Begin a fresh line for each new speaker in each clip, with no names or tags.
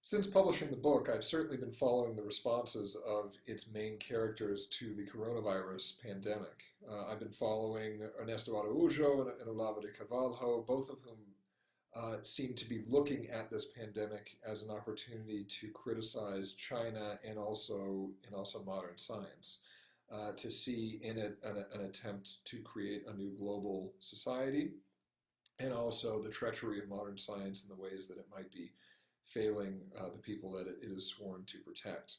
Since publishing the book, I've certainly been following the responses of its main characters to the coronavirus pandemic. I've been following Ernesto Araújo and Olavo de Carvalho, both of whom seem to be looking at this pandemic as an opportunity to criticize China and also modern science, to see in it an attempt to create a new global society, and also the treachery of modern science and the ways that it might be failing the people that it is sworn to protect.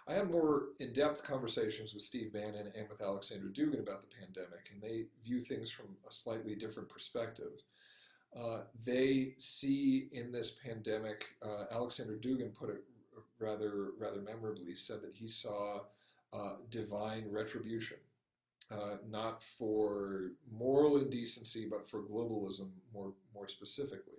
I had more in-depth conversations with Steve Bannon and with Alexander Dugin about the pandemic, and they view things from a slightly different perspective. They see in this pandemic, Alexander Dugin put it rather memorably, said that he saw divine retribution, not for moral indecency, but for globalism more specifically.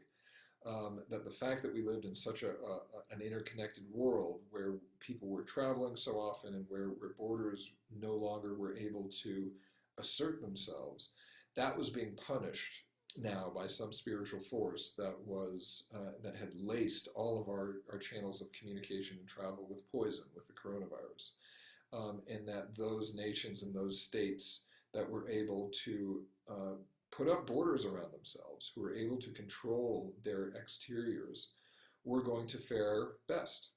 That the fact that we lived in such an interconnected world where people were traveling so often and where borders no longer were able to assert themselves, that was being punished now by some spiritual force that had laced all of our channels of communication and travel with poison, with the coronavirus, and that those nations and those states that were able to put up borders around themselves, who were able to control their exteriors, were going to fare best.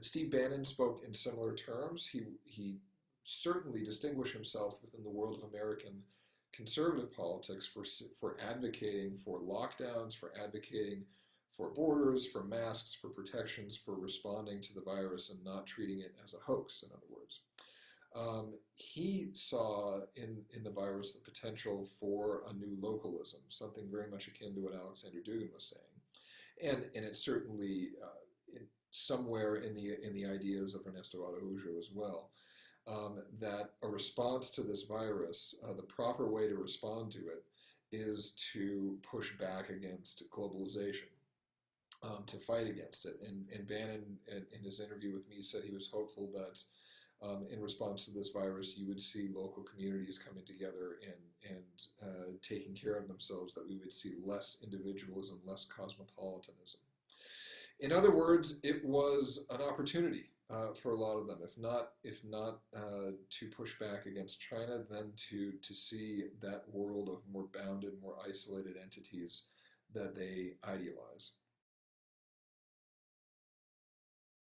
Steve Bannon spoke in similar terms. He certainly distinguished himself within the world of American conservative politics for advocating for lockdowns, for advocating for borders, for masks, for protections, for responding to the virus and not treating it as a hoax, in other words. He saw in the virus the potential for a new localism, something very much akin to what Alexander Dugin was saying, and it's certainly somewhere in the ideas of Ernesto Araujo as well. That a response to this virus, the proper way to respond to it, is to push back against globalization, to fight against it. And Bannon, in his interview with me, said he was hopeful that in response to this virus, you would see local communities coming together and taking care of themselves, that we would see less individualism, less cosmopolitanism. In other words, it was an opportunity for a lot of them, if not to push back against China, then to see that world of more bounded, more isolated entities that they idealize.